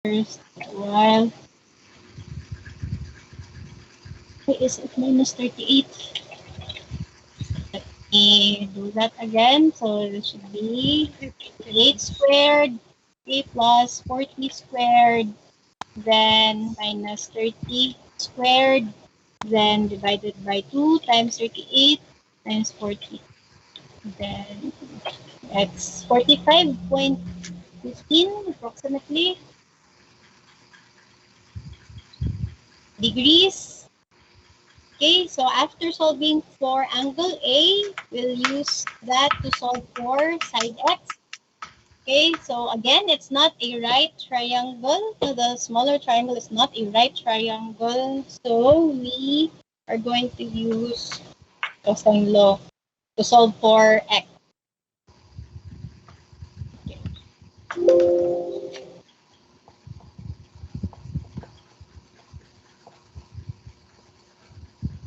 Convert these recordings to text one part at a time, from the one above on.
first while. Why is it minus 38? Let me do that again. So it should be 8 squared, a plus 40 squared, then minus 30 squared, then divided by 2 times 38 times 40. Then it's 45.15 approximately degrees. Okay, so after solving for angle A, we'll use that to solve for side x. Okay, so again, it's not a right triangle. So the smaller triangle is not a right triangle. So we are going to use cosine law to solve for x.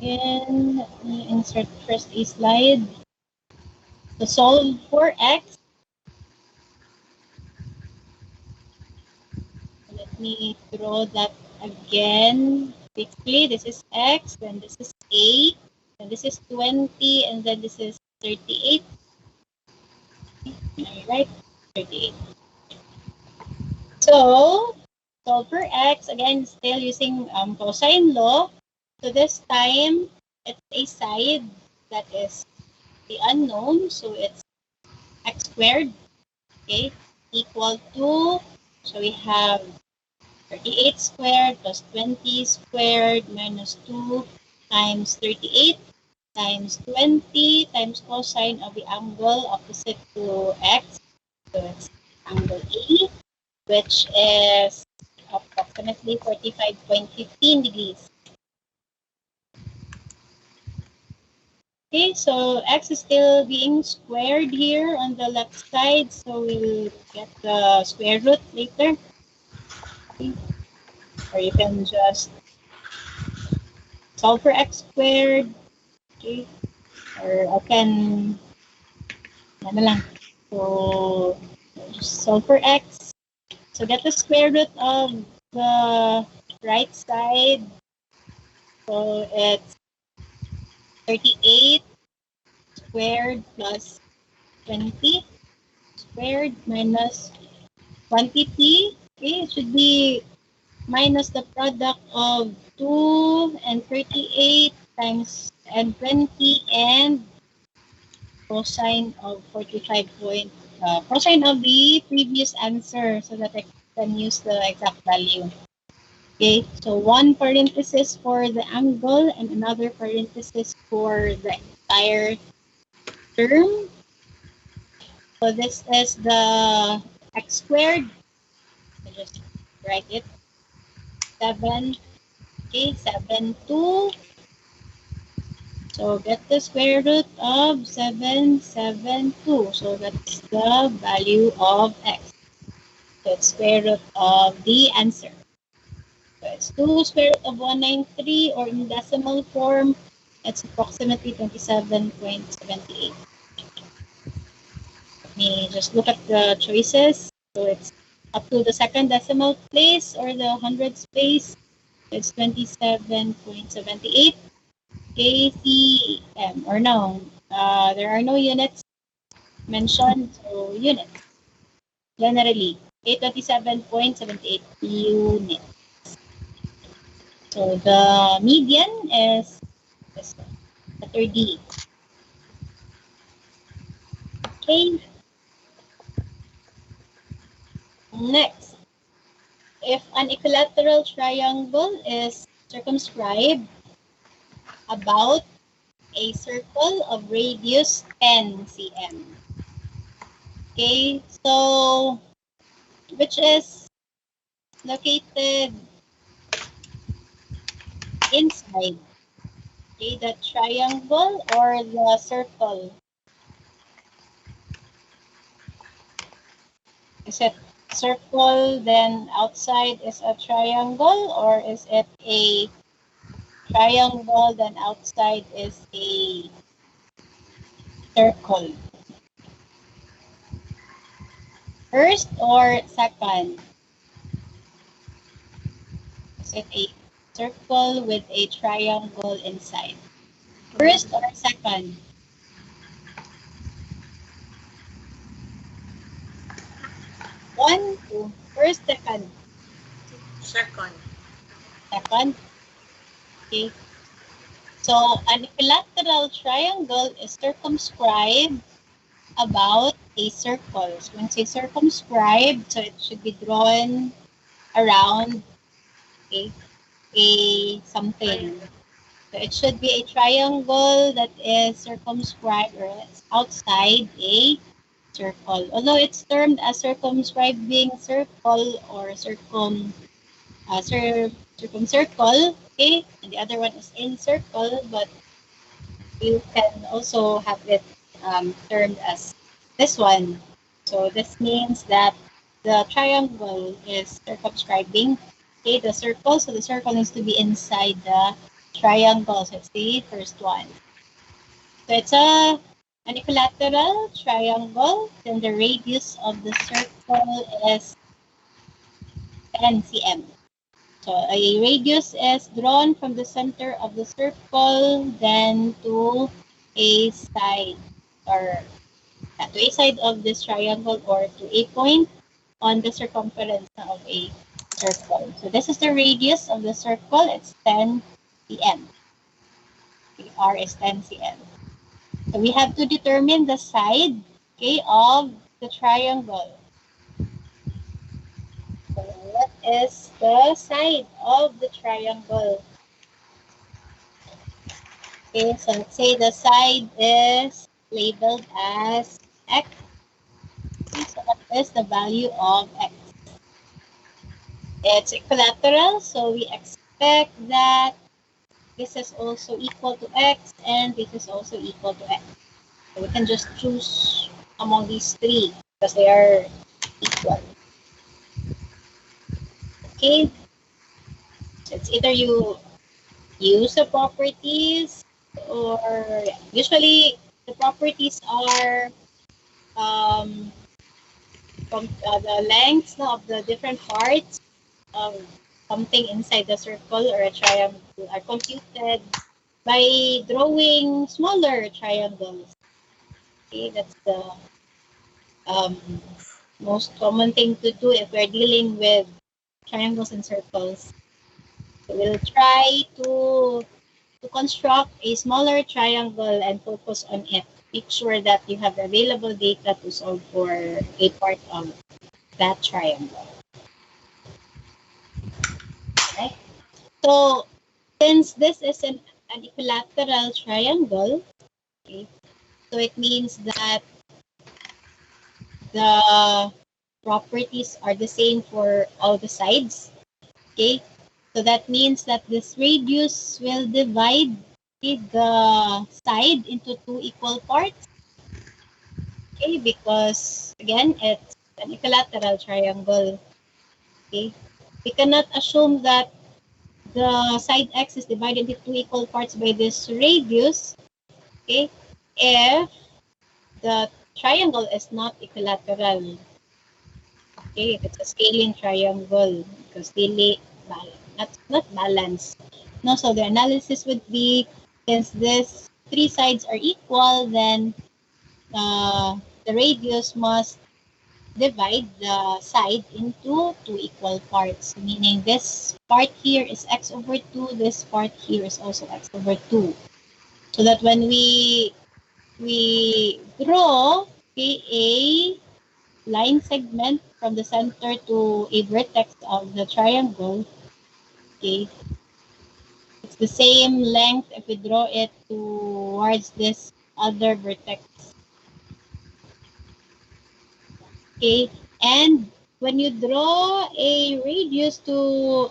And let me insert first a slide. To solve for x, let me draw that again. Basically, this is x, then this is a, then this is 20, and then this is 38. Right? 38. So, solve for x, again, still using cosine law. So this time, it's a side that is the unknown. So it's x squared, okay, equal to, so we have 38 squared plus 20 squared minus 2 times 38 times 20 times cosine of the angle opposite to x. So it's angle A, which is approximately 45.15 degrees. Okay, so x is still being squared here on the left side, so we'll get the square root later. Okay. Or you can just solve for x squared. Okay, or I can, ano lang. So, just solve for x. So get the square root of the right side. So it's 38 squared plus 20 squared minus quantity. Okay, it should be minus the product of 2 and 38 times and 20 and cosine of 45 point, cosine of the previous answer so that I can use the exact value. Okay, so one parenthesis for the angle and another parenthesis for the entire term. So this is the x squared. I just write it. 7, okay, 7, 2. So get the square root of 772. So that's the value of x. So it's square root of the answer. So it's 2 square root of 193, or in decimal form, it's approximately 27.78. Let me just look at the choices. So it's up to the second decimal place or the hundredths place. It's 27.78 kcm, or no. There are no units mentioned, so units. Generally, 827.78 units. So the median is this one, letter D. Okay. Next, if an equilateral triangle is circumscribed about a circle of radius 10 cm. Okay, so which is located inside, okay, the triangle or the circle? Is it circle, then outside is a triangle, or is it a triangle, then outside is a circle? First or second? it a circle with a triangle inside? First or second? One, two. First, second. Second. Second. Okay. So an equilateral triangle is circumscribed about a circle. So when say circumscribed, so it should be drawn around a something. So it should be a triangle that is circumscribed or is outside a circle. Although it's termed as circumscribing circle or circumcircle, okay, and the other one is in circle, but you can also have it termed as this one. So this means that the triangle is circumscribing the circle. So the circle needs to be inside the triangle. So it's the first one. So it's an equilateral triangle. Then the radius of the circle is 10 cm. So a radius is drawn from the center of the circle then to a side or to a side of this triangle or to a point on the circumference of a circle. So this is the radius of the circle. It's 10 cm. The R is 10 cm. So we have to determine the side, okay, of the triangle. So what is the side of the triangle? Okay, so let's say the side is labeled as x. Okay, so what is the value of x? It's equilateral, so we expect that this is also equal to x and this is also equal to x. So we can just choose among these three because they are equal. Okay, so it's either you use the properties or usually the properties are um, from the lengths of the different parts of something inside the circle or a triangle are computed by drawing smaller triangles. Okay, that's the um, most common thing to do if we're dealing with triangles and circles. So we'll try to construct a smaller triangle and focus on it. Make sure that you have available data to solve for a part of that triangle. Right? So since this is an equilateral triangle, okay, so it means that the properties are the same for all the sides. Okay, so that means that this radius will divide the side into two equal parts. Okay, because again, it's an equilateral triangle. Okay, we cannot assume that the side x is divided into two equal parts by this radius. Okay, if the triangle is not equilateral. Okay, if it's a scaling triangle, because they not balance. No, so the analysis would be since these three sides are equal, then the radius must divide the side into two equal parts, meaning this part here is x over 2, this part here is also x over 2. So that when we draw a line segment from the center to a vertex of the triangle, okay, it's the same length if we draw it towards this other vertex. Okay, and when you draw a radius to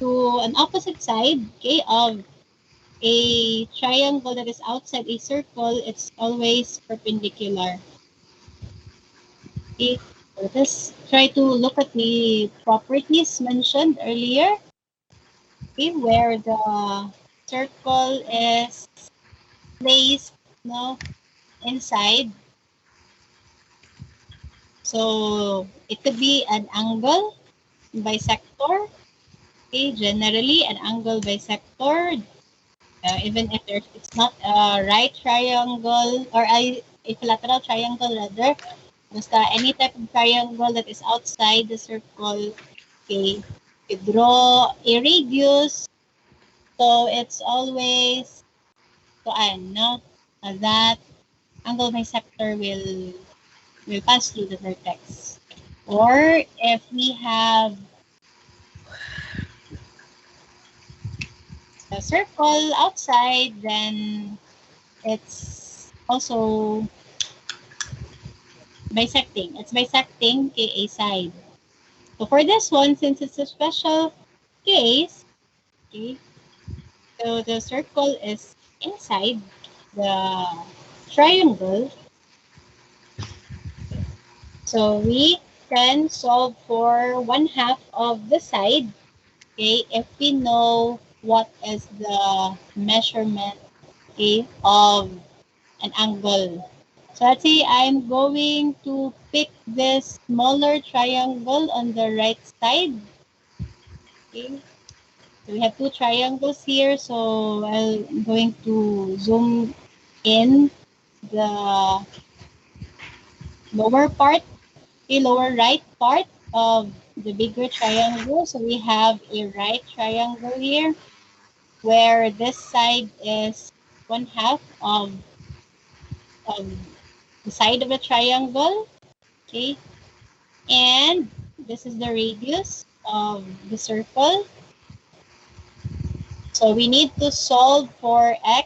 an opposite side, okay, of a triangle that is outside a circle, it's always perpendicular. Okay, so let us try to look at the properties mentioned earlier. Okay, where the circle is placed inside. So it could be an angle, bisector, Okay, generally an angle bisector, even if it's not a right triangle or a equilateral triangle rather, basta any type of triangle that is outside the circle, okay, you draw a radius, so it's always no, that angle bisector will pass through the vertex. Or if we have a circle outside, then it's also bisecting. It's bisecting KA side. So for this one, since it's a special case, okay, so the circle is inside the triangle. So we can solve for 1/2 of the side, okay, if we know what is the measurement, okay, of an angle. So let's say I'm going to pick this smaller triangle on the right side. Okay. So we have two triangles here. So I'm going to zoom in the lower part, the lower right part of the bigger triangle. So we have a right triangle here where this side is 1/2 of the side of the triangle. Okay. And this is the radius of the circle. So we need to solve for x.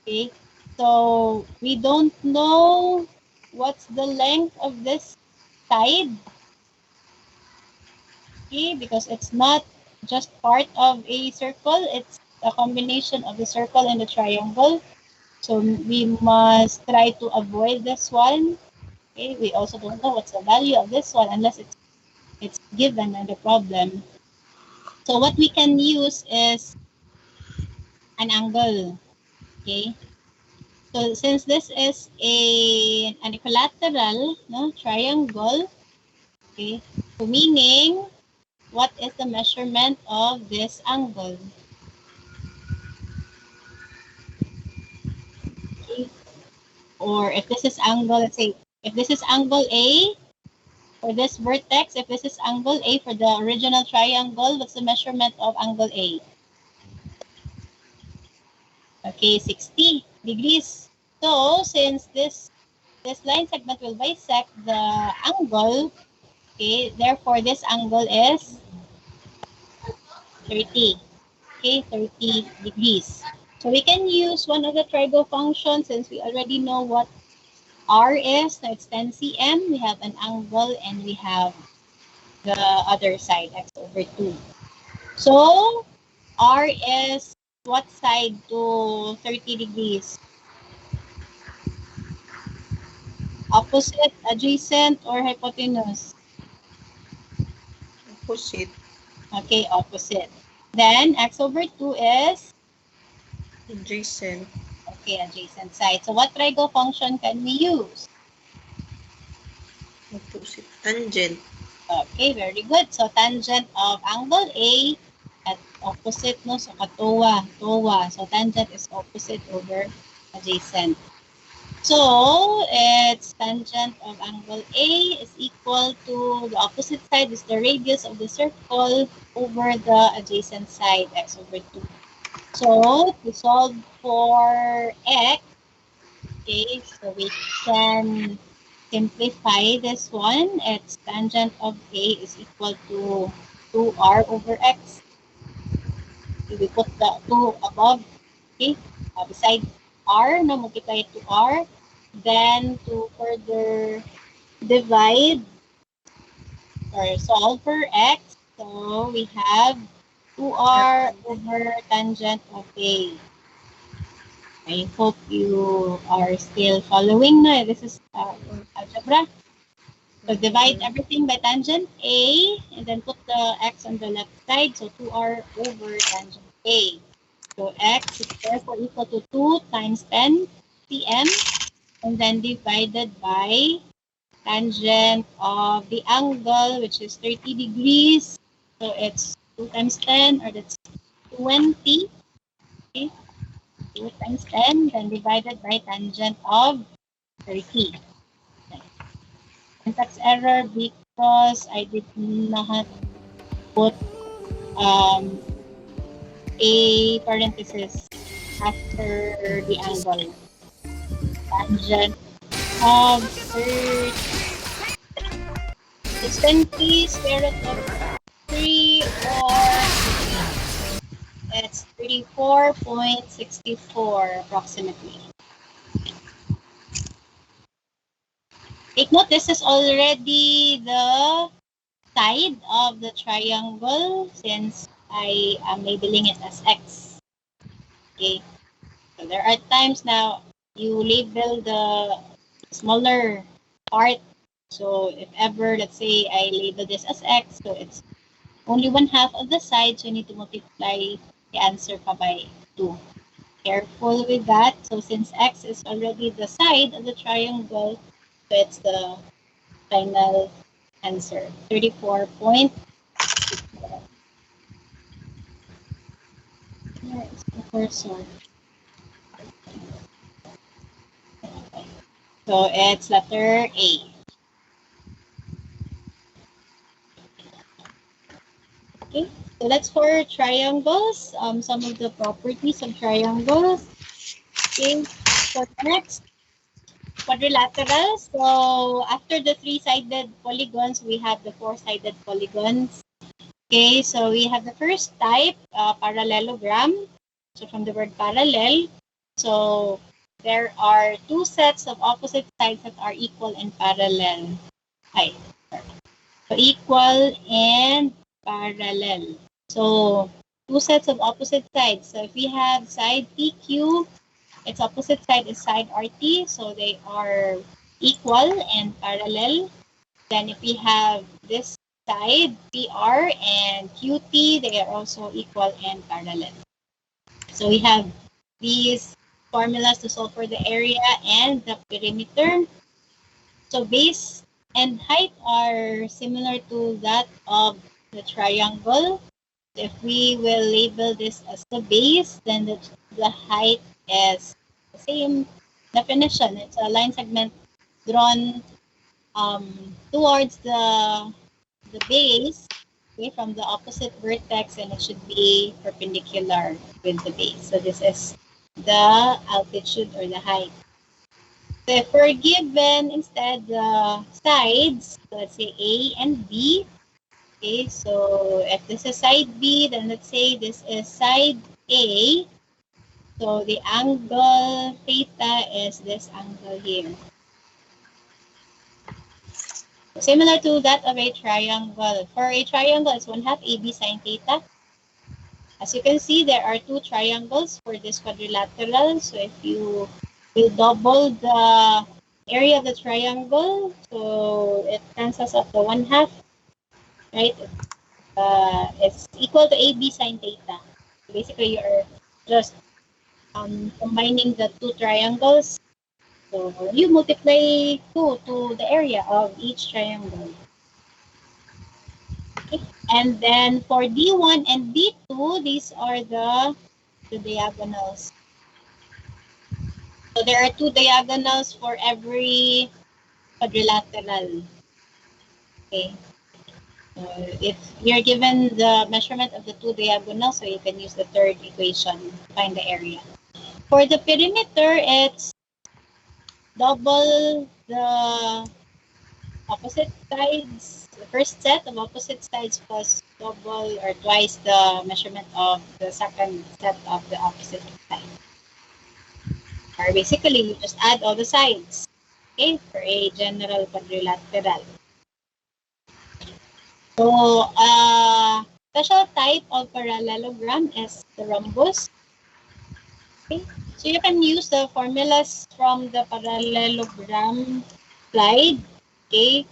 Okay. So we don't know what's the length of this side. Okay, because it's not just part of a circle, it's a combination of the circle and the triangle. So we must try to avoid this one. Okay, we also don't know what's the value of this one unless it's given in the problem. So what we can use is an angle. Okay. So since this is an equilateral triangle, okay, so meaning what is the measurement of this angle? Okay. Or if this is angle, let's say if this is angle A for this vertex, if this is angle A for the original triangle, what's the measurement of angle A? Okay, 60 degrees. So since this line segment will bisect the angle, okay, therefore this angle is 30. Okay, 30 degrees. So we can use one of the trigo functions since we already know what R is. So it's 10 cm. We have an angle and we have the other side, x over 2. So R is what side to 30 degrees? Opposite, adjacent, or hypotenuse? Opposite. Okay, opposite. Then x over 2 is Adjacent. okay, adjacent side. So what trigo function can we use? Opposite. Tangent. Okay, very good. So tangent of angle A at opposite, no? So katuwa, tuwa. So tangent is opposite over adjacent. So it's tangent of angle A is equal to the opposite side is the radius of the circle over the adjacent side, x over 2. So to solve for x, okay, so we can simplify this one. It's tangent of A is equal to 2r over x. Okay, we put the 2 above, okay, beside r, no, multiply it to r. Then to further divide or solve for x, so we have 2r over tangent of A. I hope you are still following. No, this is algebra. So divide everything by tangent A and then put the x on the left side. So 2r over tangent A. So x is therefore equal to 2 times 10 cm and then divided by tangent of the angle which is 30 degrees. So it's 2 times 10, or that's 20. Okay, 2 times 10, then divided by tangent of 30. Syntax error because I did not put um, a parenthesis after the angle. Tangent of 30 is 20 square root of 3, or it's 34.64 approximately. Take note, this is already the side of the triangle since I am labeling it as X. Okay, so there are times now you label the smaller part. So if ever, let's say I label this as X, so it's only 1/2 of the side, so you need to multiply the answer pa by 2. Careful with that. So since X is already the side of the triangle, so it's the final answer, 34 point. Where is the cursor? So it's letter A. Okay, so that's for triangles. Some of the properties of triangles. Okay, so next, quadrilateral. So after the three-sided polygons, we have the four-sided polygons. Okay, so we have the first type, parallelogram. So from the word parallel, so there are two sets of opposite sides that are equal and parallel. Hi. So equal and parallel. So two sets of opposite sides. So if we have side PQ, its opposite side is side RT, so they are equal and parallel. Then if we have this side PR and QT, they are also equal and parallel. So we have these formulas to solve for the area and the perimeter. So base and height are similar to that of the triangle. If we will label this as the base, then the height is the same definition. It's a line segment drawn towards the base, okay, from the opposite vertex, and it should be perpendicular with the base. So this is the altitude or the height. So if we're given instead the sides, let's say A and B. Okay, so if this is side B, then let's say this is side A. So the angle theta is this angle here. Similar to that of a triangle. For a triangle, it's 1/2 AB sine theta. As you can see, there are two triangles for this quadrilateral. So if you will double the area of the triangle, so it cancels out the 1/2, right? It's equal to AB sine theta. Basically, you're just combining the two triangles. So you multiply 2 to the area of each triangle. Okay. And then for D1 and D2, these are the diagonals. So there are two diagonals for every quadrilateral. Okay. So if you're given the measurement of the two diagonals, so you can use the third equation to find the area. For the perimeter, it's double the opposite sides, the first set of opposite sides plus double or twice the measurement of the second set of the opposite side. Or basically, you just add all the sides, okay, for a general quadrilateral. So, special type of parallelogram is the rhombus. Okay, so you can use the formulas from the parallelogram slide, okay,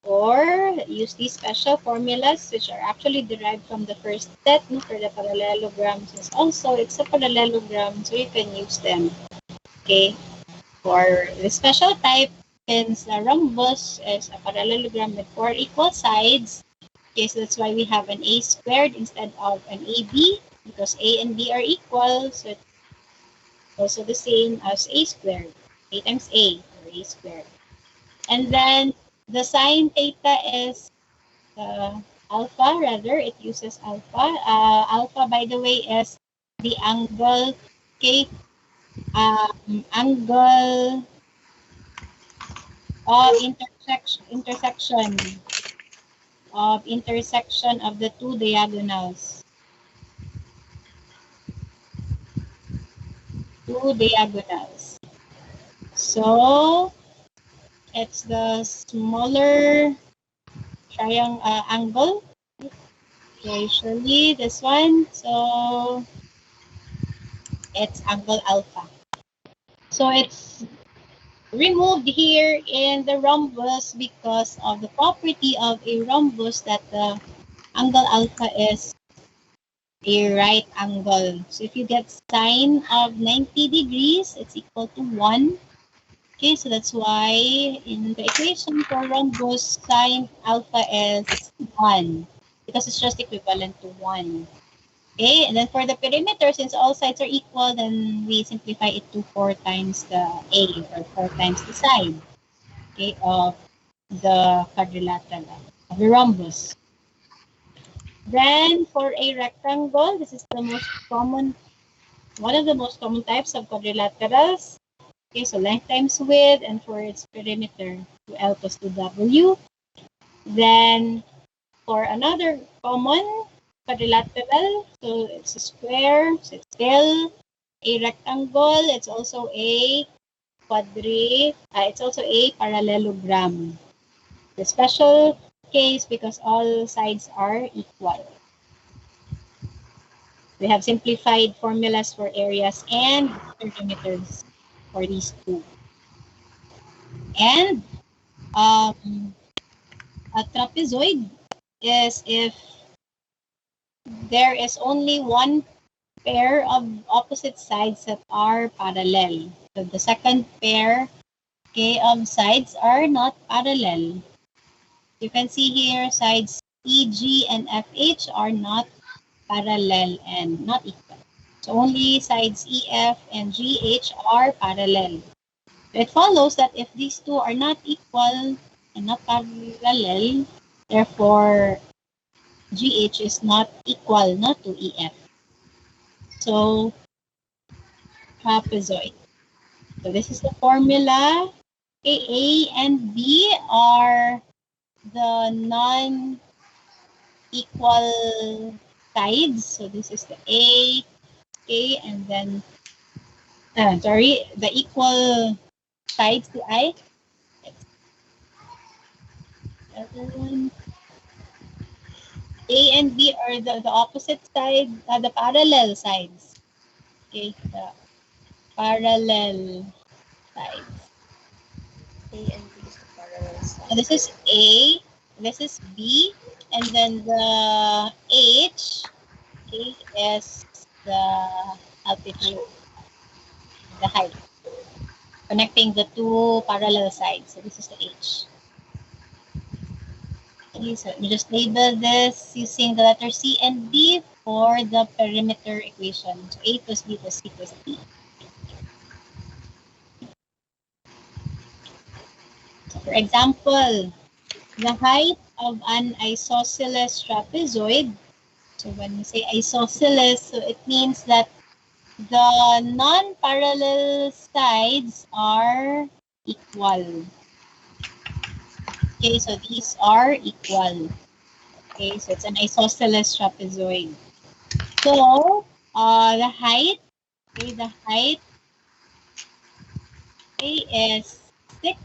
or use these special formulas which are actually derived from the first set for the parallelogram, since also it's a parallelogram, so you can use them. Okay, for the special type, since the rhombus is a parallelogram with 4 equal sides, Okay, so that's why we have an a squared instead of an ab, because a and b are equal, so it's also the same as a squared. A times a, or a squared. And then the sine theta is alpha, rather, it uses alpha. Alpha, by the way, is the angle, okay, angle of intersection of the two diagonals. Two diagonals. So it's the smaller triangle angle. So usually this one. So it's angle alpha. So it's removed here in the rhombus because of the property of a rhombus that the angle alpha is a right angle. So if you get sine of 90 degrees, it's equal to 1. Okay, so that's why in the equation for rhombus, sine alpha is 1 because it's just equivalent to 1. Okay, and then for the perimeter, since all sides are equal, then we simplify it to 4 times the a, or 4 times the side, okay, of the quadrilateral, of the rhombus. Then for a rectangle, this is the most common, one of the most common types of quadrilaterals. Okay, so length times width, and for its perimeter, 2L plus 2W. Then for another common quadrilateral, so it's a square, so it's still a rectangle. It's also a it's also a parallelogram. The special case because all sides are equal. We have simplified formulas for areas and perimeters for these two. And a trapezoid is if there is only one pair of opposite sides that are parallel. So the second pair, okay, of sides are not parallel. You can see here sides EG and FH are not parallel and not equal. So only sides EF and GH are parallel. It follows that if these two are not equal and not parallel, therefore GH is not equal not to EF. So trapezoid. So this is the formula. A and B are the non-equal sides. So this is the A, and then the equal sides, the I. Other one. A and B are the opposite side, the parallel sides. Okay, the parallel sides. A and B is the parallel So side. this is A, this is B, and then the H, okay, is the altitude, the height, connecting the two parallel sides. So this is the H. Okay, so we just label this using the letter C and D for the perimeter equation. So A plus B plus C plus D. So for example, the height of an isosceles trapezoid. So when we say isosceles, so it means that the non-parallel sides are equal. Okay, so these are equal. Okay, so it's an isosceles trapezoid. So the height, okay, okay, is 6.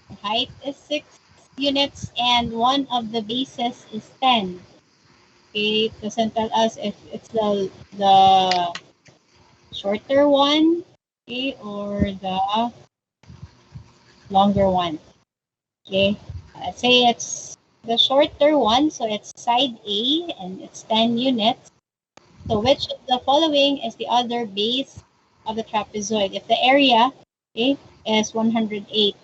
The height is 6 units, and one of the bases is 10. Okay, it doesn't tell us if it's the shorter one, okay, or the longer one. Okay, let's say it's the shorter one, so it's side A and it's 10 units. So which of the following is the other base of the trapezoid? If the area, okay, is 108,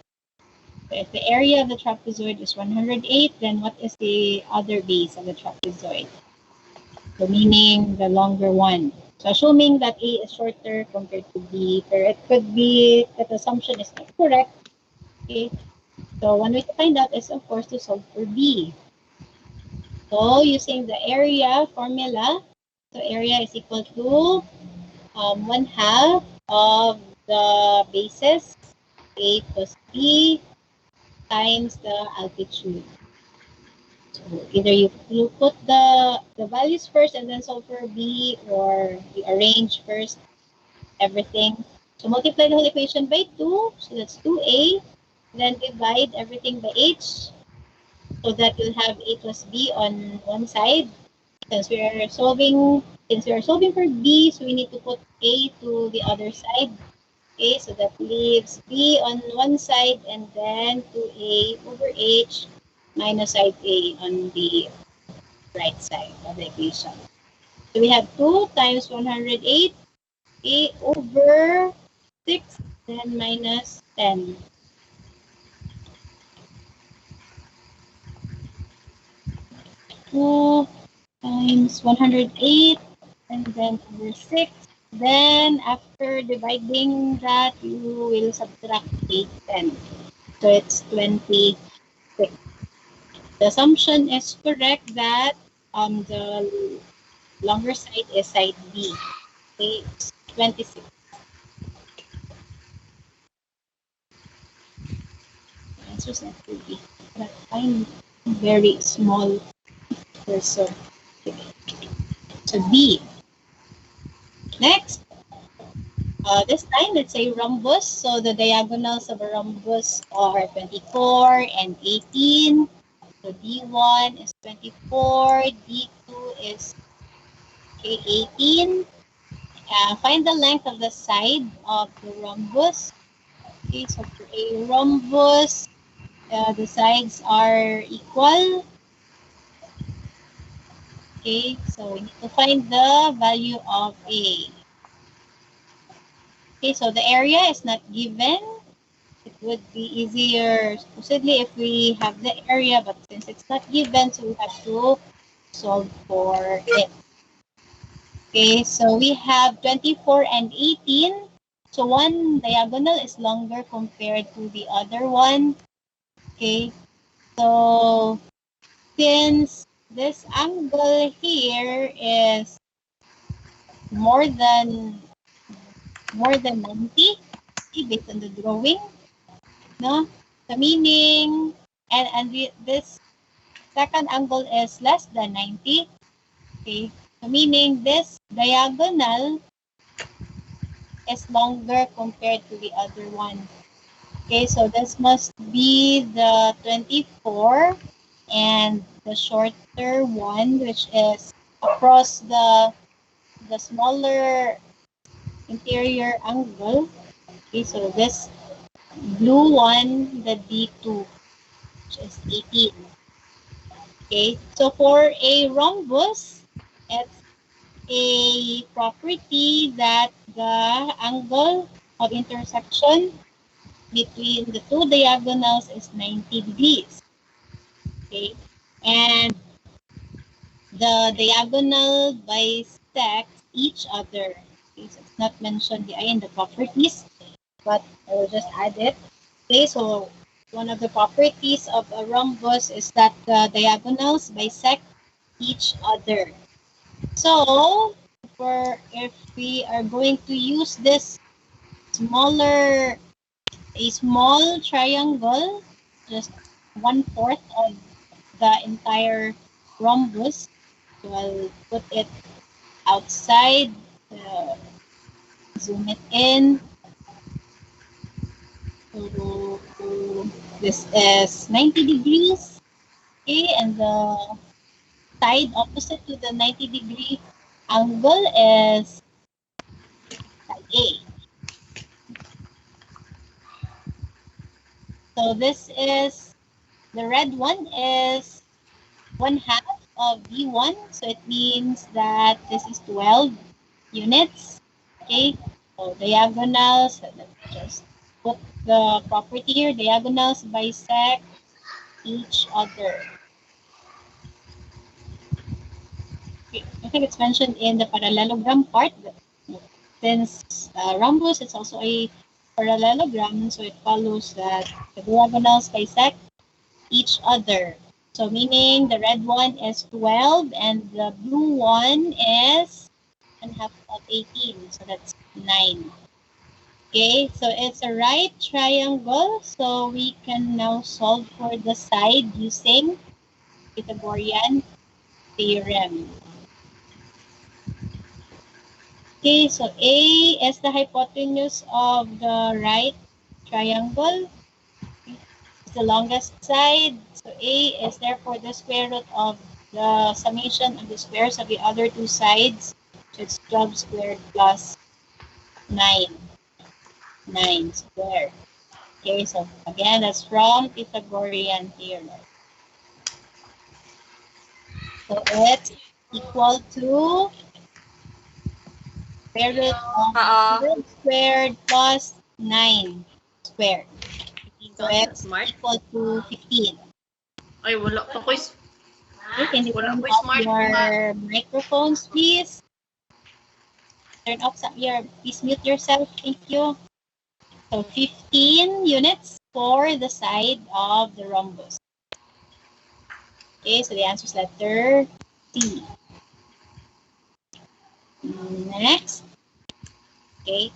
If the area of the trapezoid is 108, then what is the other base of the trapezoid? So meaning the longer one. So assuming that A is shorter compared to B, or it could be that the assumption is not correct. Okay. So one way to find out is of course to solve for B. So using the area formula, so area is equal to 1/2 of the bases A plus B times the altitude. So either you put the values first and then solve for B, or you arrange first everything. So multiply the whole equation by 2, so that's 2A. Then divide everything by H, so that you'll have A plus B on one side. Since we are solving for B, so we need to put A to the other side. Okay, so that leaves B on one side and then 2A over H minus side A on the right side of the equation. So we have 2 times 108 A over 6, then minus 10. 2 times 108 and then over 6. Then after dividing that, you will subtract 8, 10. So it's 26. The assumption is correct that the longer side is side B. Okay, it's 26. The answer is not B. But I'm very small person. So B. Next, this time, let's say rhombus. So the diagonals of a rhombus are 24 and 18. So D1 is 24, D2 is 18. Find the length of the side of the rhombus. Okay, so for a rhombus, the sides are equal. Okay, so we need to find the value of A. Okay, so the area is not given. It would be easier supposedly if we have the area, but since it's not given, so we have to solve for it. Okay, so we have 24 and 18. So one diagonal is longer compared to the other one. Okay, so since this angle here is more than 90, okay, based on the drawing, no? The meaning, this second angle is less than 90. Okay, so meaning this diagonal is longer compared to the other one. Okay, so this must be the 24 and the shorter one, which is across the smaller interior angle. Okay, so this blue one, the D2, which is 18. Okay, so for a rhombus, it's a property that the angle of intersection between the two diagonals is 90 degrees. Okay, and the diagonal bisects each other. Okay, so it's not mentioned in the properties, but I will just add it. Okay, so one of the properties of a rhombus is that the diagonals bisect each other. So, if we are going to use this smaller, a small triangle, just 1/4 of the entire rhombus, so I'll put it outside, zoom it in. So this is 90 degrees, okay, and the side opposite to the 90-degree angle is side A. So this is, the red one is 1/2 of B1. So it means that this is 12 units. Okay. So diagonals, so let me just put the property here, diagonals bisect each other. I think it's mentioned in the parallelogram part. Since rhombus is also a parallelogram, so it follows that the diagonals bisect each other. So meaning the red one is 12 and the blue one is 1/2 of 18. So that's 9. Okay, so it's a right triangle. So we can now solve for the side using Pythagorean theorem. Okay, so A is the hypotenuse of the right triangle. It's the longest side. So A is therefore the square root of the summation of the squares of the other two sides. So it's 12 squared plus 9. 9 squared. Okay, so again, that's from Pythagorean theorem. So it's equal to square root of 12 squared plus 9 squared. So it's Smart. equal to 15. Ay, wala pa ko. Okay, can you Wala turn ko off smart your nga. microphones, please? Turn off please mute yourself. Thank you. So 15 units for the side of the rhombus. Okay, so the answer is letter C. Next, okay,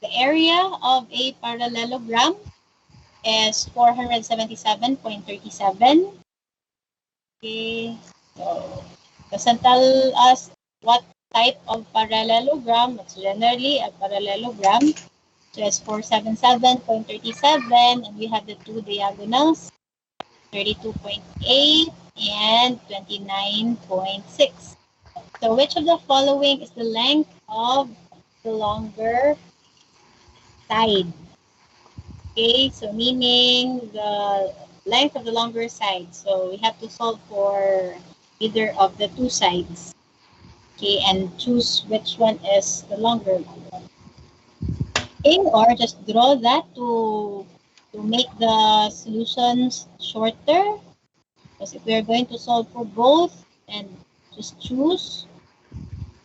the area of a parallelogram is 477.37. Okay, so doesn't tell us what type of parallelogram. It's generally a parallelogram. So it's 477.37, and we have the two diagonals, 32.8 and 29.6. So which of the following is the length of the longer side? Okay, so meaning the length of the longer side. So we have to solve for either of the two sides. Okay, and choose which one is the longer one. Okay, or just draw that to make the solutions shorter. Because if we are going to solve for both and just choose,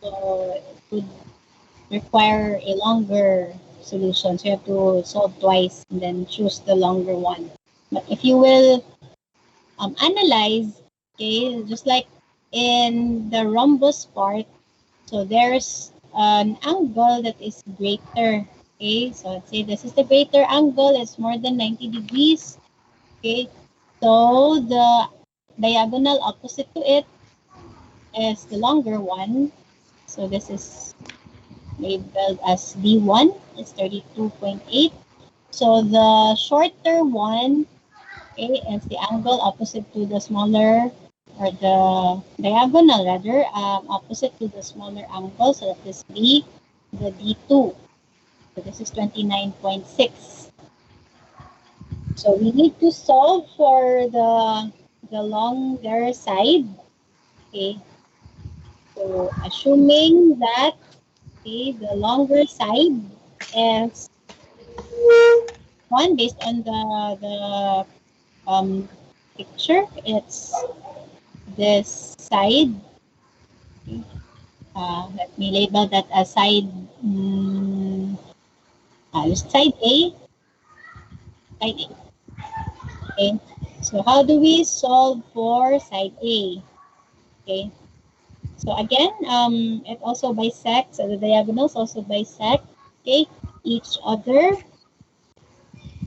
so it would require a longer solution. So you have to solve twice and then choose the longer one. But if you will analyze, okay, just like in the rhombus part, so there's an angle that is greater. Okay, so let's say this is the greater angle, it's more than 90 degrees. Okay, so the diagonal opposite to it is the longer one. So this is labeled as D1, it's 32.8. So the shorter one, okay, is the angle opposite to the smaller, or the diagonal rather, opposite to the smaller angle. So that is B, the D2. So this is 29.6. So we need to solve for the longer side. Okay. So assuming that, okay, the longer side is one based on the picture, it's this side. Okay. Let me label that as side, side A. Side A. Okay. So how do we solve for side A? Okay. So again, it also bisects, so the diagonals also bisect, okay, each other.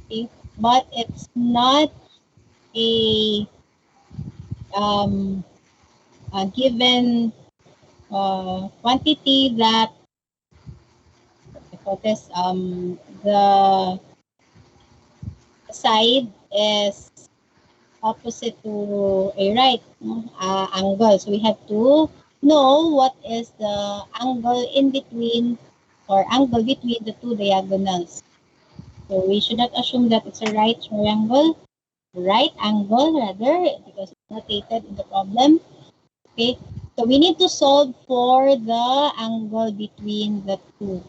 Okay. But it's not a, a given quantity that, this, the side is opposite to a right angle. So we have to know what is the angle in between, or angle between the two diagonals. So we should not assume that it's a right angle rather, because it's not stated in the problem. Okay, so we need to solve for the angle between the two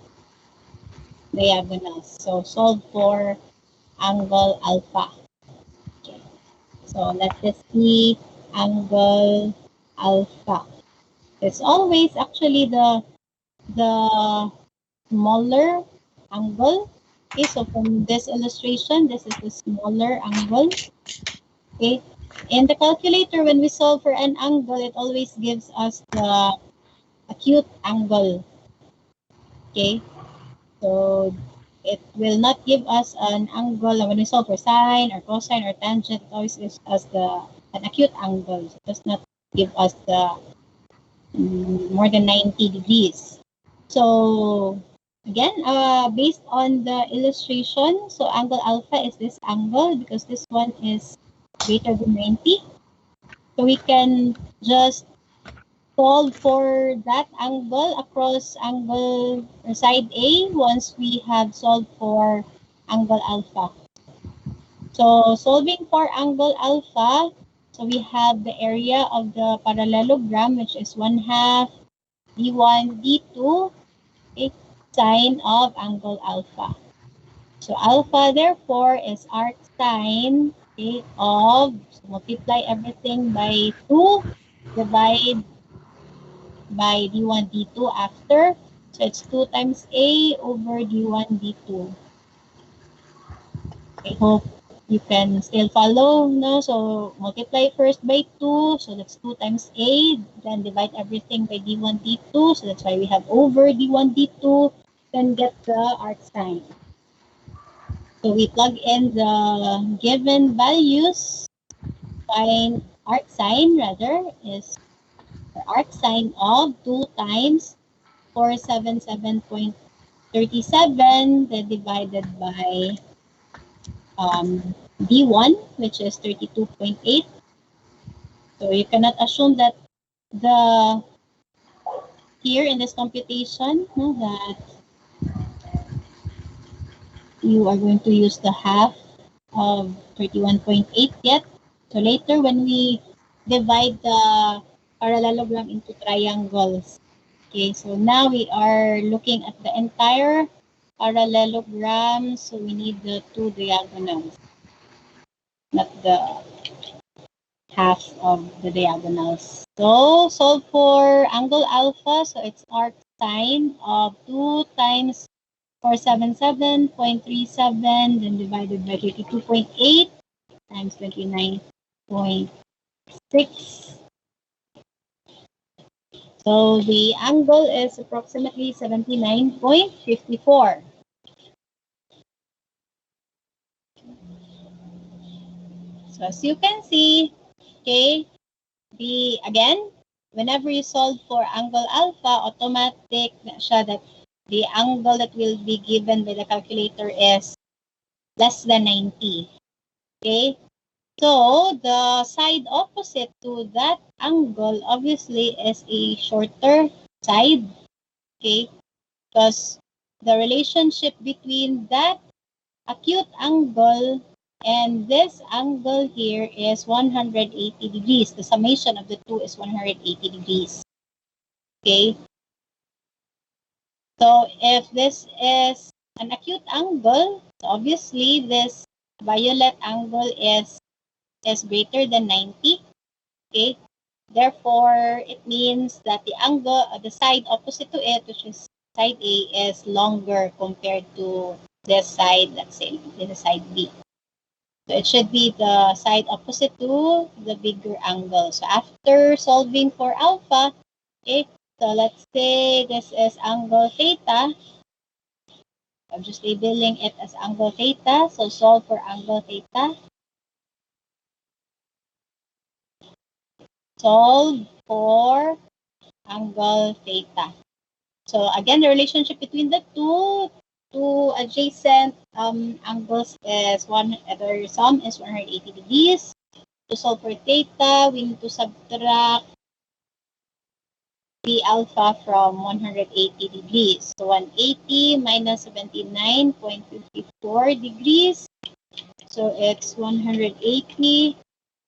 diagonals. So solve for angle alpha. Okay. So let this be angle alpha. It's always actually the smaller angle. Okay, so from this illustration, this is the smaller angle. Okay, in the calculator, when we solve for an angle, it always gives us the acute angle. Okay, so it will not give us an angle when we solve for sine or cosine or tangent. It always gives us an acute angle. It does not give us the more than 90 degrees. So again, based on the illustration, so angle alpha is this angle because this one is greater than 90. So we can just solve for that angle across angle or side A once we have solved for angle alpha. So solving for angle alpha, so we have the area of the parallelogram, which is 1/2 d1 d2, okay, sine of angle alpha. So alpha therefore is arc sine, okay, of, so multiply everything by 2, divide by d1 d2 after. So it's 2 times a over d1 d2. I hope you can still follow, no? So multiply first by 2, so that's 2 times a, then divide everything by d1 d2, so that's why we have over d1 d2, then get the arc sine. So we plug in the given values, find arc sine rather is the arc sine of 2 times 477.37, then divided by D1, which is 32.8. So you cannot assume that the here in this computation, no, that you are going to use the half of 31.8 yet. So later when we divide the parallelogram into triangles, okay, so now we are looking at the entire parallelogram, so we need the two diagonals, not the half of the diagonals. So solve for angle alpha, so it's arc sine of 2 times 477.37, then divided by 32.8 times 29.6. So the angle is approximately 79.54. So as you can see, okay, again, whenever you solve for angle alpha, automatic na siya that the angle that will be given by the calculator is less than 90. Okay? So, the side opposite to that angle obviously is a shorter side. Okay? Because the relationship between that acute angle and this angle here is 180 degrees. The summation of the two is 180 degrees. Okay? So if this is an acute angle, so obviously this violet angle is greater than 90. Okay? Therefore, it means that the angle, the side opposite to it, which is side A, is longer compared to this side, let's say, this is side B. So it should be the side opposite to the bigger angle. So after solving for alpha, okay, so let's say this is angle theta. I'm just labeling it as angle theta. So solve for angle theta. Solve for angle theta. So again, the relationship between the two adjacent angles is their sum is 180 degrees. To solve for theta, we need to subtract the alpha from 180 degrees. So 180 minus 79.54 degrees. So it's 180.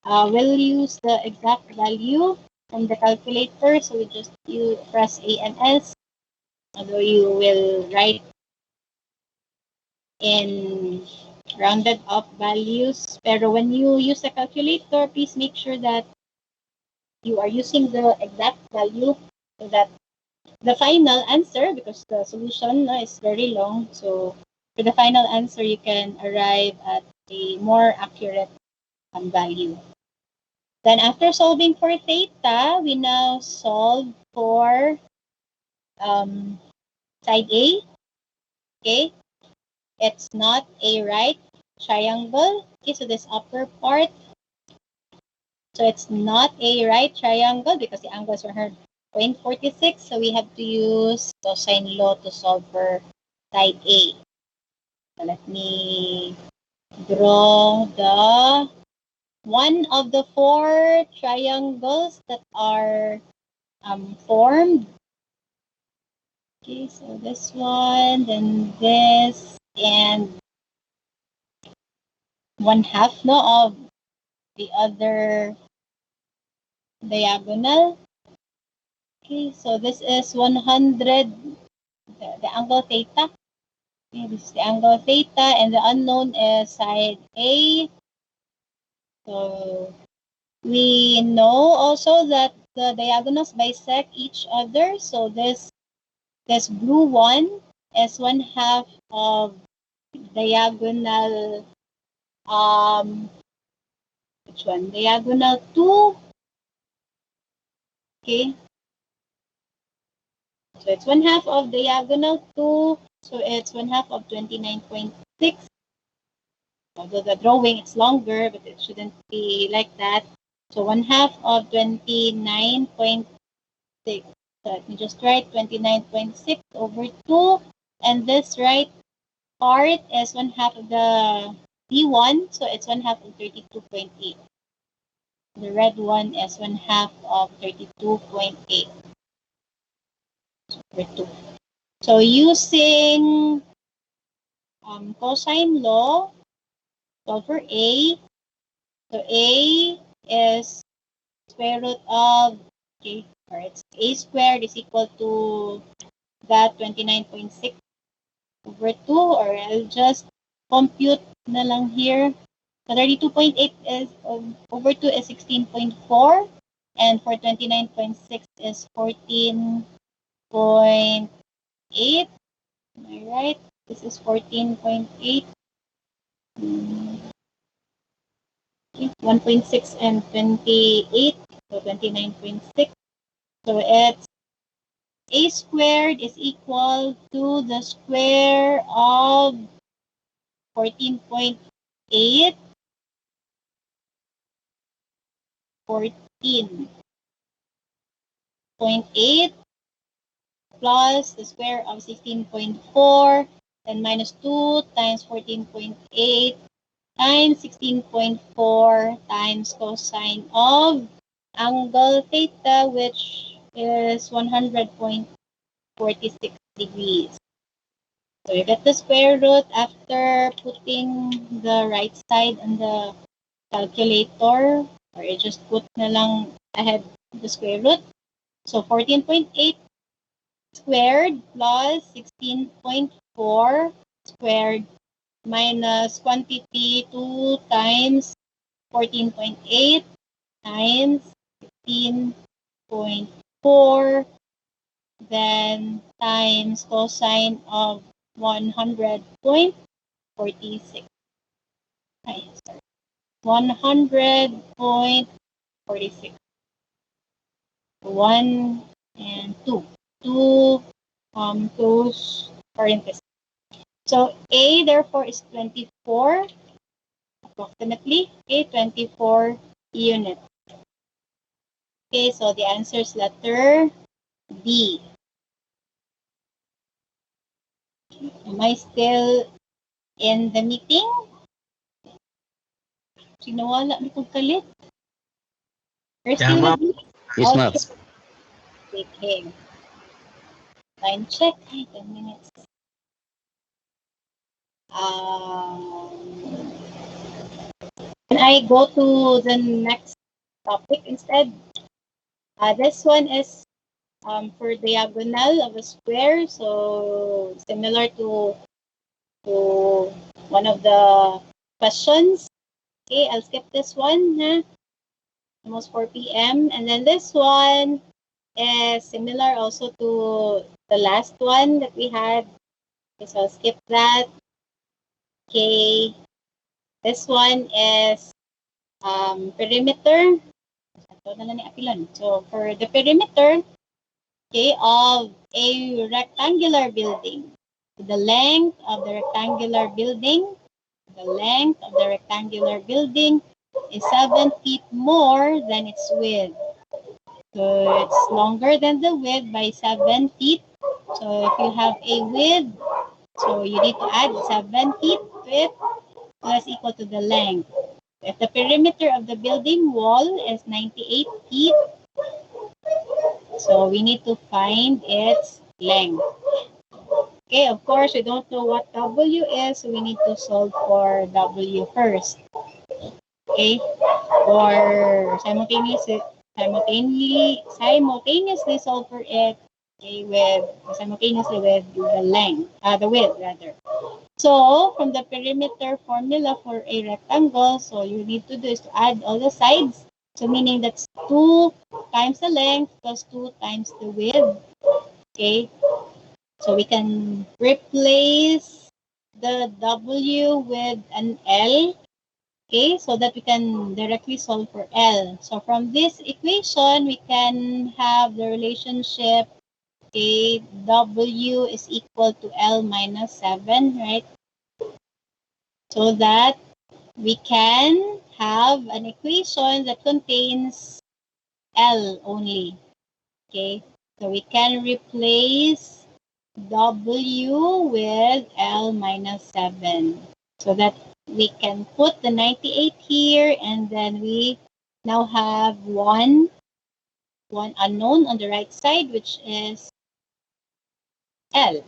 We'll use the exact value from the calculator. So we just press A and S. Although you will write in rounded up values. Pero when you use a calculator, please make sure that you are using the exact value so that the final answer, because the solution is very long, so for the final answer, you can arrive at a more accurate value. Then after solving for theta, we now solve for side A. Okay, it's not a right triangle. Okay, so this upper part, so it's not a right triangle because the angles are 100.46. So we have to use cosine law to solve for side A. So let me draw the one of the four triangles that are formed. Okay, so this one, then this, and one half no of the other diagonal. Okay, so this is 100, the angle theta. Okay, this is the angle theta, and the unknown is side A. So we know also that the diagonals bisect each other. So this blue one is one half of diagonal which one? Diagonal 2. Okay. So it's one half of diagonal 2. So it's one half of 29.6. Although the drawing is longer, but it shouldn't be like that. So one half of 29.6. So let me just write 29.6 over 2. And this right part is one half of the D1. So it's one half of 32.8. The red one is one half of 32.8 over 2. So using cosine law, solve for A. So A is square root of, okay, or it's A squared is equal to that 29.6 over 2, or I'll just compute na lang here. So 32.8 is over 2 is 16.4, and for 29.6 is 14.8. Am I right? This is 14.8. 1.6 and 28, so 29.6. So it's A squared is equal to the square of 14.8, 14.8 plus the square of 16.4, then minus 2 times 14.8 times 16.4 times cosine of angle theta, which is 100.46 degrees. So you get the square root after putting the right side on the calculator, or you just put na lang ahead the square root. So 14.8 squared plus 16.4 squared minus quantity 2 times 14.8 times 16.4, then times cosine of 100.46. Ay, sorry. 100.46. 1 and 2. 2 close parentheses. So A therefore is 24 approximately. Okay, 24 units. Okay, so the answer is letter B. Am I still in the meeting? Sinawala na kong kalit. We're still Yeah, with me? Yes, ma'am. Okay. Time check. Ay, 10 minutes. Can I go to the next topic instead? This one is for diagonal of a square. So similar to one of the questions. Okay, I'll skip this one. Huh? Almost 4 p.m. And then this one is similar also to the last one that we had. Okay, so I'll skip that. Okay, this one is perimeter. So for the perimeter, okay, of a rectangular building, the length of the rectangular building, is 7 feet more than its width. So it's longer than the width by 7 feet. So if you have a width, so you need to add 7 feet to it. So that's equal to the length. If the perimeter of the building wall is 98 feet, so we need to find its length. Okay, of course, we don't know what W is, so we need to solve for W first. Okay, or simultaneously solve for it, okay, simultaneously with the length, the width rather. So from the perimeter formula for a rectangle, so you need to do is to add all the sides. So meaning that's 2 times the length plus 2 times the width. Okay, so we can replace the W with an L. Okay, so that we can directly solve for L. So from this equation, we can have the relationship, okay, W is equal to L minus 7, right? So that we can have an equation that contains L only. Okay, so we can replace W with L minus 7 so that we can put the 98 here, and then we now have one unknown on the right side, which is L.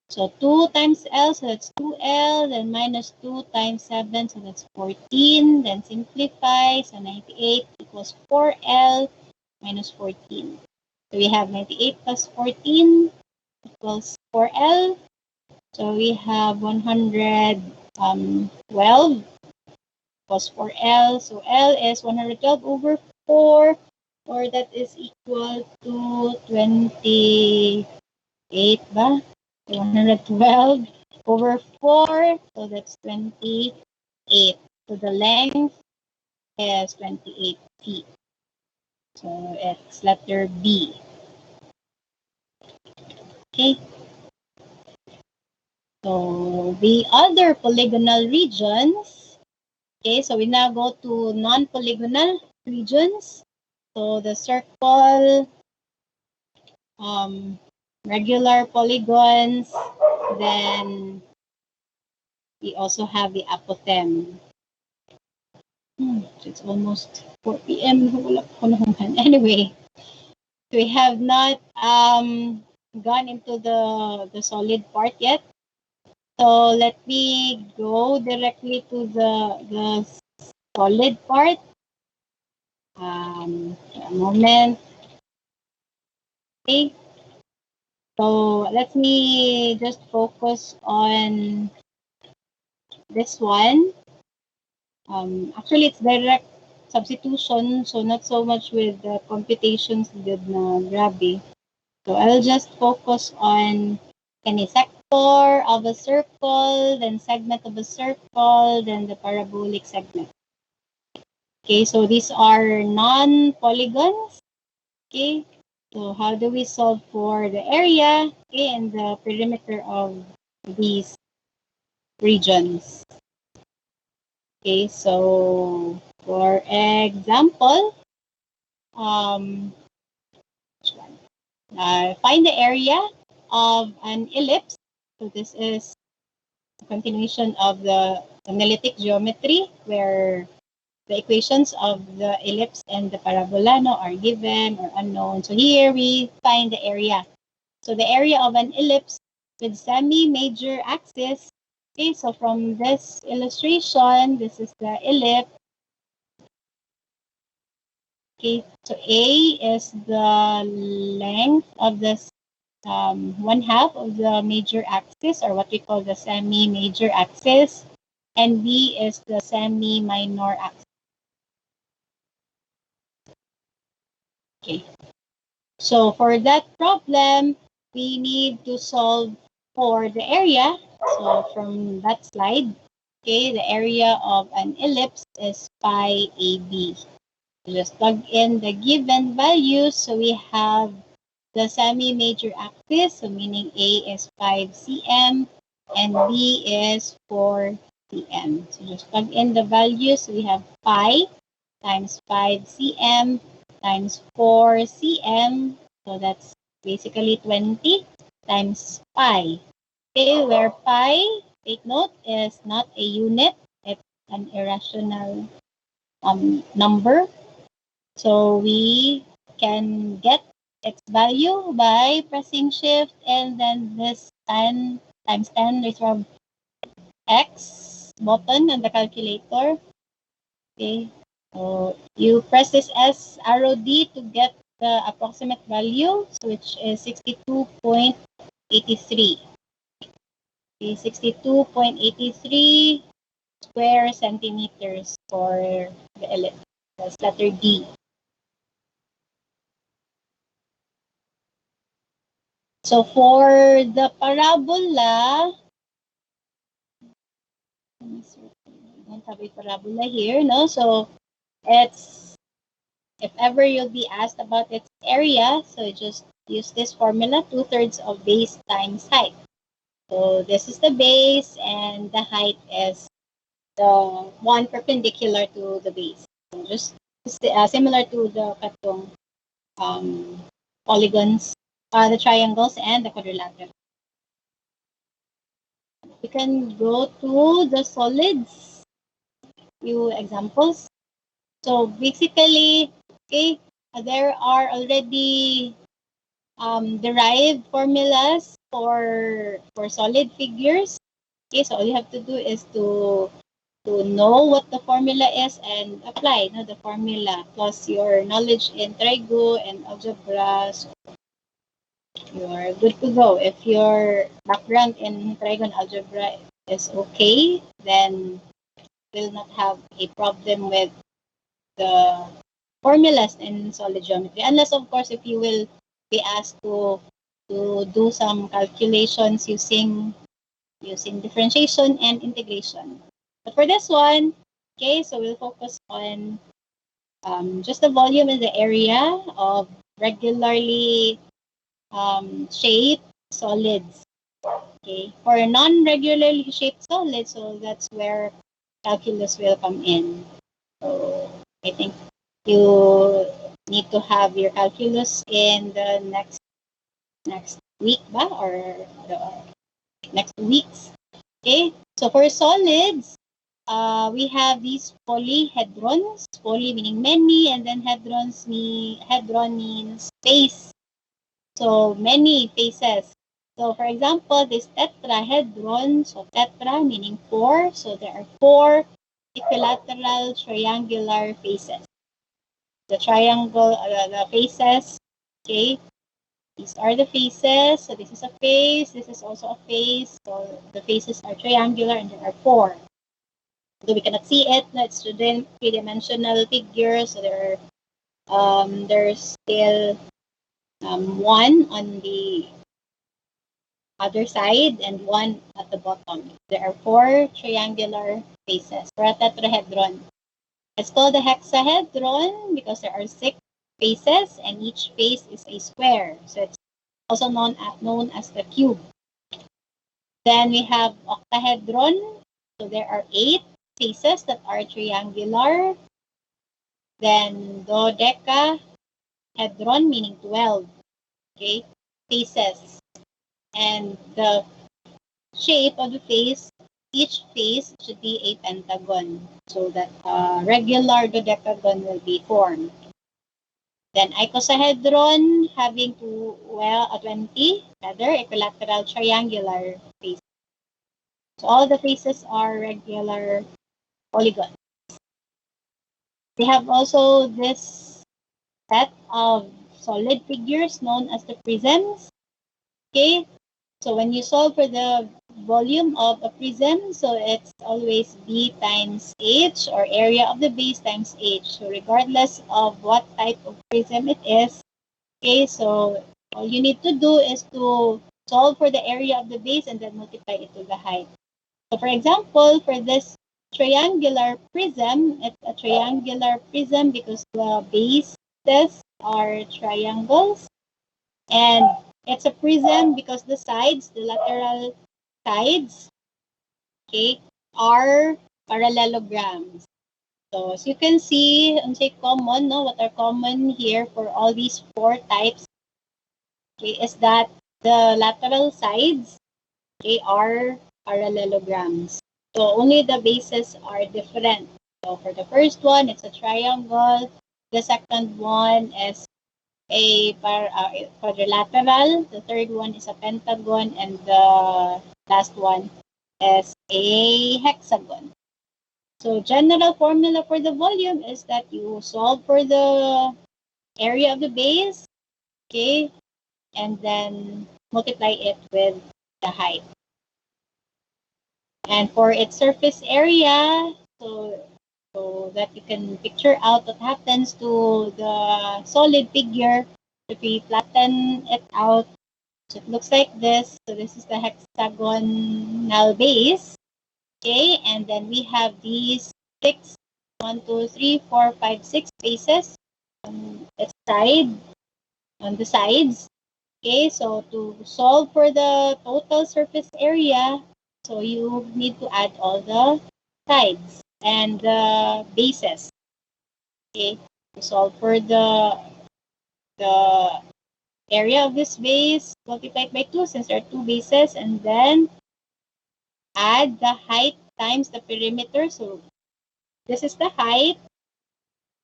So 2 times L, so that's 2L, then minus 2 times 7, so that's 14. Then simplify, so 98 equals 4L minus 14. So we have 98 plus 14 equals 4L. So we have 112 equals 4L. So L is 112 over 4, or that is equal to 28 ba? 112 over 4, so that's 28. So the length is 28 feet. So it's letter B. Okay. So the other polygonal regions, okay, so we now go to non-polygonal regions. So the circle, regular polygons, then we also have the apotheme. It's almost 4 p.m. Anyway, we have not gone into the solid part yet. So let me go directly to the solid part. A moment. Okay. So let me just focus on this one. Actually, it's direct substitution, so not so much with the computations did na grabe. So I'll just focus on any sector of a circle, then segment of a circle, then the parabolic segment. Okay, so these are non-polygons. Okay, so how do we solve for the area, okay, and the perimeter of these regions? Okay, so for example, which one? Find the area of an ellipse. So this is a continuation of the analytic geometry where the equations of the ellipse and the parabola are given or unknown. So here we find the area. So the area of an ellipse with semi-major axis. Okay, so from this illustration, this is the ellipse. Okay, so A is the length of this one half of the major axis, or what we call the semi-major axis. and B is the semi-minor axis. Okay. So for that problem, we need to solve for the area. So from that slide, okay, the area of an ellipse is pi AB. Just plug in the given values. So we have the semi-major axis, so meaning A is 5 cm and B is 4 cm. So just plug in the values. So we have pi times 5 cm times 4 cm. So that's basically 20 times pi. Okay, where pi, take note, is not a unit. It's an irrational number. So we can get its value by pressing shift and then this 10 times 10 raised to x button on the calculator. Okay, so you press this S arrow D to get the approximate value, which is 62.83. Okay, 62.83 square centimeters for the ellipse. That's letter D. So for the parabola, we don't have a parabola here, no? So it's, if ever you'll be asked about its area, so just use this formula, 2/3 of base times height. So this is the base and the height is the one perpendicular to the base. So just similar to the katong polygons, the triangles and the quadrilateral. We can go to the solids, few examples. So basically, okay, there are already derived formulas for solid figures. Okay, so all you have to do is to know what the formula is and apply the formula plus your knowledge in trigo and algebra. So you're good to go. If your background in trigo and algebra is okay, then will not have a problem with the formulas in solid geometry. Unless, of course, if you will be asked to do some calculations using differentiation and integration. But for this one, okay, so we'll focus on just the volume and the area of regularly shaped solids. Okay, for non-regularly shaped solids, so that's where calculus will come in. So I think you need to have your calculus in the next week ba or the next weeks. Okay, so for solids, we have these polyhedrons. Poly meaning many, and then hedron means face. So many faces. So for example, this tetrahedron, so tetra meaning four. So there are four equilateral triangular faces. The triangle, the faces, okay, these are the faces. So this is a face, this is also a face. So the faces are triangular and there are four. So we cannot see it, no, it's three-dimensional figure. So there's still one on the other side and one at the bottom. There are four triangular faces for a tetrahedron. It's called a hexahedron because there are six faces and each face is a square. So it's also known as the cube. Then we have octahedron. So there are eight faces that are triangular. Then dodecahedron meaning 12. Okay, faces. And the shape of the face, each face should be a pentagon so that a regular dodecagon will be formed. Then icosahedron having 20 rather equilateral triangular faces. So all the faces are regular polygons. We have also this set of solid figures known as the prisms. Okay, so when you solve for the volume of a prism. So it's always B times H, or area of the base times H. So regardless of what type of prism it is, okay, so all you need to do is to solve for the area of the base and then multiply it to the height. So for example, for this triangular prism, it's a triangular prism because the bases are triangles. And it's a prism because the sides, the lateral sides, okay, are parallelograms. So as you can see, unsay common, no, what are common here for all these four types, okay, is that the lateral sides, okay, are parallelograms. So only the bases are different. So for the first one, it's a triangle. The second one is a quadrilateral. The third one is a pentagon, and the last one is a hexagon. So general formula for the volume is that you solve for the area of the base, okay, and then multiply it with the height. And for its surface area, so that you can picture out what happens to the solid figure if we flatten it out. So it looks like this. So this is the hexagonal base. Okay, and then we have these six, 1, 2, 3, 4, 5, 6 bases on its side, on the sides. Okay, so to solve for the total surface area, so you need to add all the sides and the bases. Okay, to solve for the area of this base multiplied by 2 since there are two bases, and then add the height times the perimeter. So this is the height,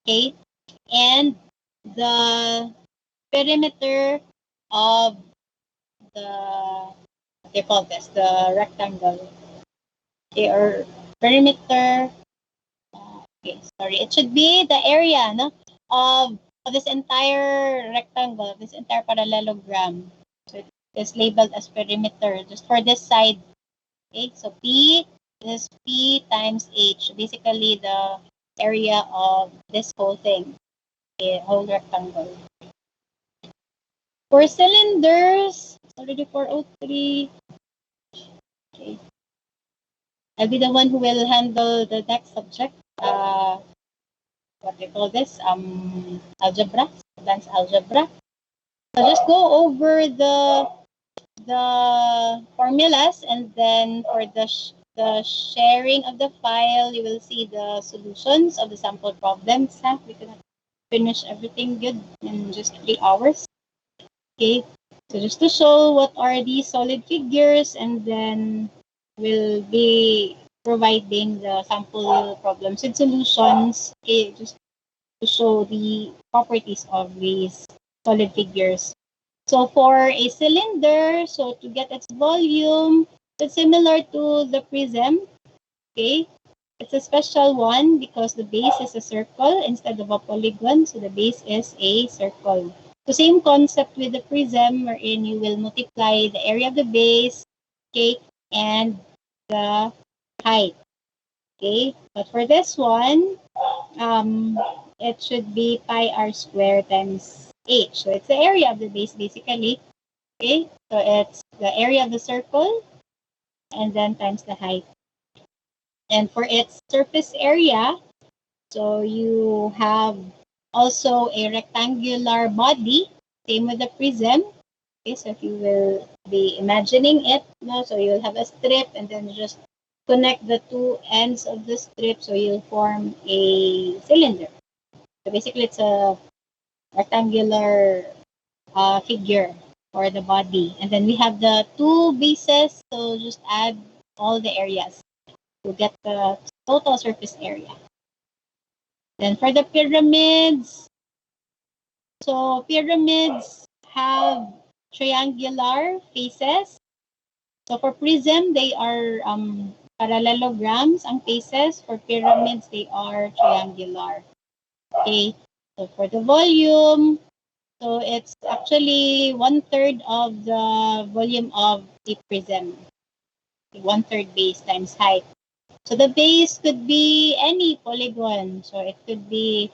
okay, and the perimeter of the, what do you call this, the rectangle, okay, or perimeter. Okay, sorry, it should be the area, no, of this entire rectangle, this entire parallelogram. So it is labeled as perimeter just for this side. Okay, so P is P times H, basically the area of this whole thing, okay, whole rectangle. For cylinders, it's already 403. Okay, I'll be the one who will handle the next subject. What do you call this? Algebra, advanced algebra. So just go over the formulas, and then for the sharing of the file, you will see the solutions of the sample problems. Huh? We cannot finish everything good in just 3 hours. Okay, so just to show what are these solid figures, and then we'll be providing the sample problems and solutions. Okay, just to show the properties of these solid figures. So for a cylinder, so to get its volume, it's similar to the prism. Okay, it's a special one because the base is a circle instead of a polygon. So the base is a circle. The same concept with the prism, wherein you will multiply the area of the base, okay, and the height. Okay, but for this one, it should be pi r squared times h. So it's the area of the base basically. Okay, so it's the area of the circle and then times the height. And for its surface area, so you have also a rectangular body, same with the prism. Okay, so if you will be imagining it, no, so you'll have a strip and then just connect the two ends of the strip, so you'll form a cylinder. So basically, it's a rectangular figure for the body. And then we have the two bases, so just add all the areas to get the total surface area. Then for the pyramids, so pyramids have triangular faces. So for prism, they are parallelograms ang faces. For pyramids, they are triangular. Okay, so for the volume, so it's actually 1/3 of the volume of the prism. 1/3 base times height. So the base could be any polygon. So it could be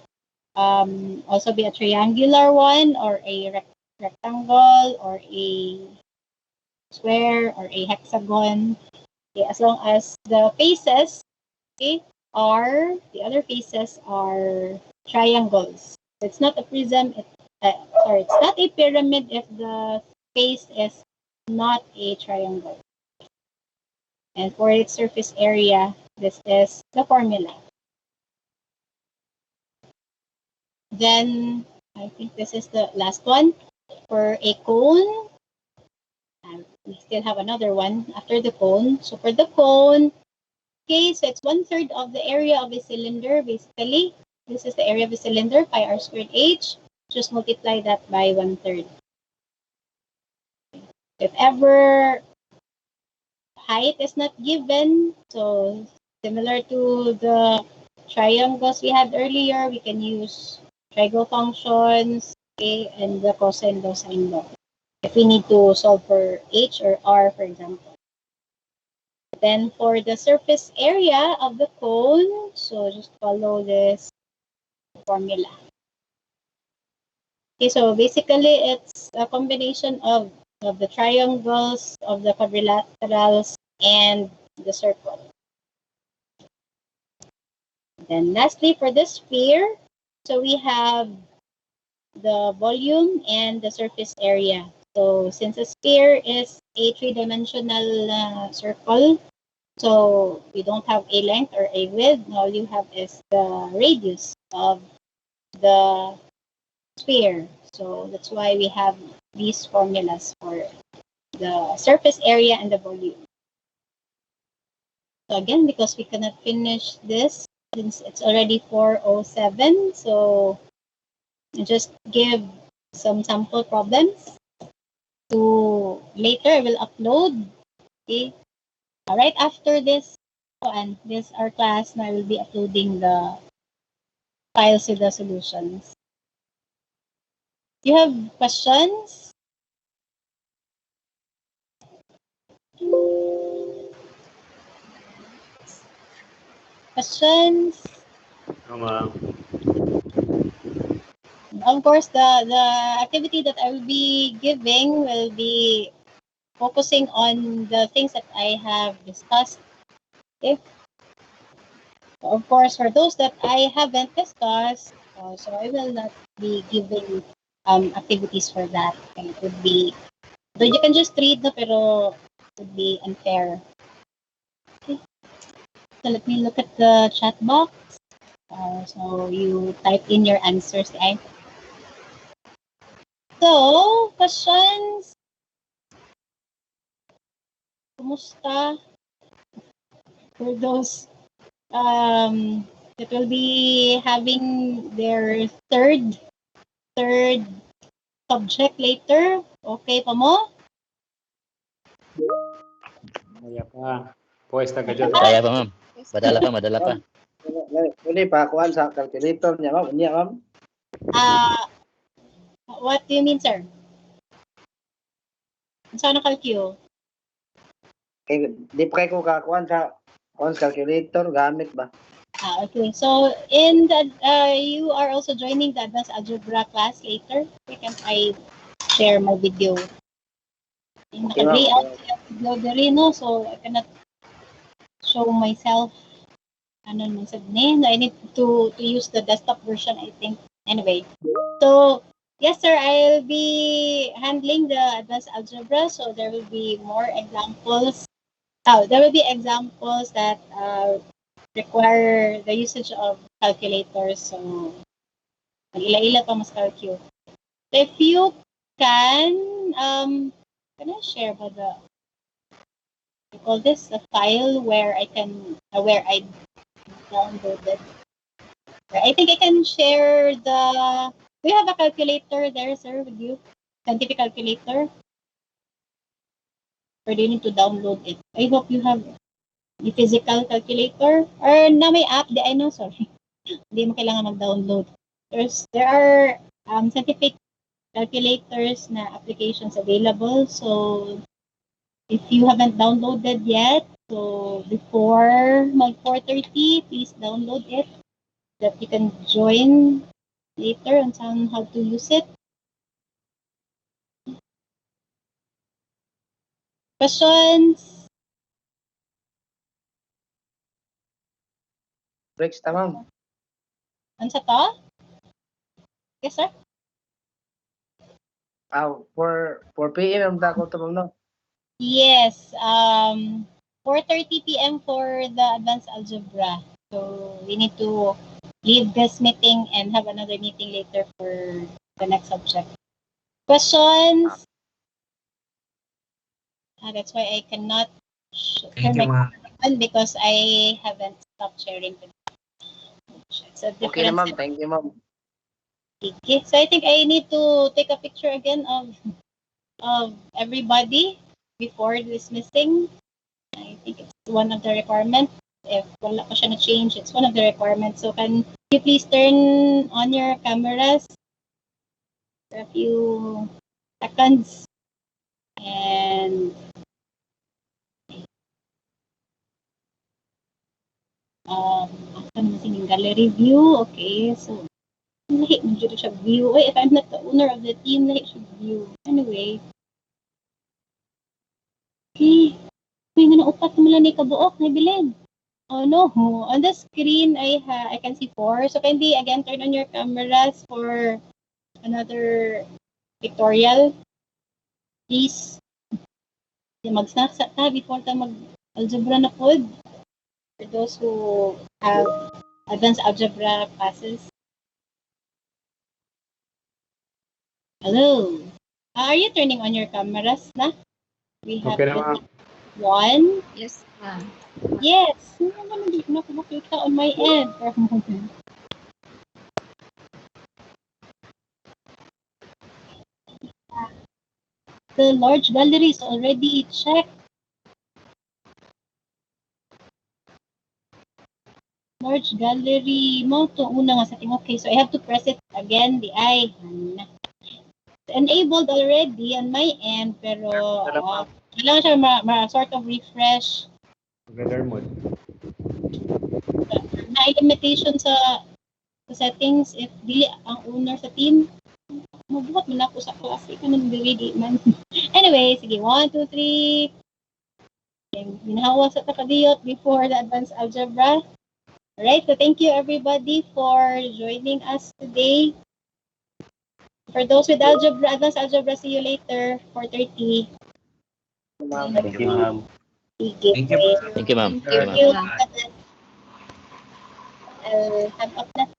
also be a triangular one or a rectangle or a square or a hexagon. Okay, as long as the faces, okay, are the other faces are triangles. It's not a prism. It's not a pyramid if the face is not a triangle. And for its surface area, this is the formula. Then I think this is the last one for a cone. We still have another one after the cone. So for the cone, okay, so it's 1/3 of the area of a cylinder, basically. This is the area of a cylinder, pi r squared h. Just multiply that by 1/3. If ever height is not given, so similar to the triangles we had earlier, we can use triangle functions, okay, and the cosine law, sine law. If we need to solve for h or r, for example. Then for the surface area of the cone, so just follow this formula. Okay, so basically it's a combination of the triangles, of the quadrilaterals, and the circle. Then lastly, for the sphere, so we have the volume and the surface area. So since a sphere is a three-dimensional circle, so we don't have a length or a width. All you have is the radius of the sphere. So that's why we have these formulas for the surface area and the volume. So again, because we cannot finish this since it's already 4:07, so I just give some sample problems to later I will upload. Okay. Right after this and this our class, now I will be uploading the files with the solutions. Do you have questions? Questions? Of course, the activity that I will be giving will be focusing on the things that I have discussed. Okay? Of course, for those that I haven't discussed, so I will not be giving activities for that. And it would be, so you can just read, no, pero it would be unfair. Okay. So let me look at the chat box. So you type in your answers, guys. So, questions? Kumusta? For those that will be having their third subject later. Okay pa mo? Kaya pa. Puesta ka dyan. Kaya pa, ma'am. Madala pa. Uli pa kuan sa calculator niya, ma'am. Niya, ma'am. What do you mean, sir? Saan nakalkyo? Di pa kayo ko kakuan sa calculator gamit ba? Okay. So, in the you are also joining the advanced algebra class later. Can I share my video? Naka-gray out video diri, no? So, I cannot show myself. Ano nung sabi I need to use the desktop version, I think. Anyway. So, yes, sir, I'll be handling the advanced algebra. So, there will be more examples. There will be examples that require the usage of calculators. So, ila-ila pa mas calcu. So, if you can I share ba you call this a file where I downloaded. I think I can share the. Do you have a calculator there, sir, with you? Scientific calculator? Or do you need to download it? I hope you have the physical calculator. Or na may app, I know, sorry. Hindi mo kailangan mag-download. There are scientific calculators na applications available. So, If you haven't downloaded yet, so before my 4:30, please download it that you can join later on how to use it. Questions? Breaks ta, ma'am. Ano sa to? Yes, sir? 4 p.m. da ko to, ma'am, no? Yes. 4:30 p.m. for the advanced algebra. So we need to leave this meeting and have another meeting later for the next subject. Questions? That's why I cannot turn my camera on because I haven't stopped sharing. It's a Okay na, different ma'am. Thank you, ma'am. Okay, so I think I need to take a picture again of everybody before dismissing. I think it's one of the requirements. If wala pa siya na change, it's one of the requirements. So can you please turn on your cameras for a few seconds and after naman singing gallery view. Okay, so lahi mo dito siya view. Oy, if I'm not the owner of the team, lahi siya view. Anyway, okay. Uy, nga naupat naman lang ni kabuok, nabilin. Oh no, on the screen I can see four. So kindly again turn on your cameras for another pictorial. Please. Mag-snack sa ta before ta mag-algebra na pod. For those who have advanced algebra classes. Hello. Are you turning on your cameras na? We have Okay na, ma'am. one. Yes, ma'am. Yes. Hindi na ako makita on my end for a moment. The large gallery is already checked. Large gallery mo to una nga setting. Okay, so I have to press it again. The I. Enabled already on my end, pero kailangan siya sort of refresh. Together mode. Na limitation sa settings if dili ang owner sa team. Mabuhat man ako sa klase ka nang dili man. Anyway, sige, 1, 2, 3. Ginahawa sa takadiyot before the advanced algebra. Alright, so thank you everybody for joining us today. For those with algebra, advanced algebra, see you later, 4:30. Thank you, ma'am. Sige. Thank you, ma'am. Thank you, Thank ma'am. you. Hang up na.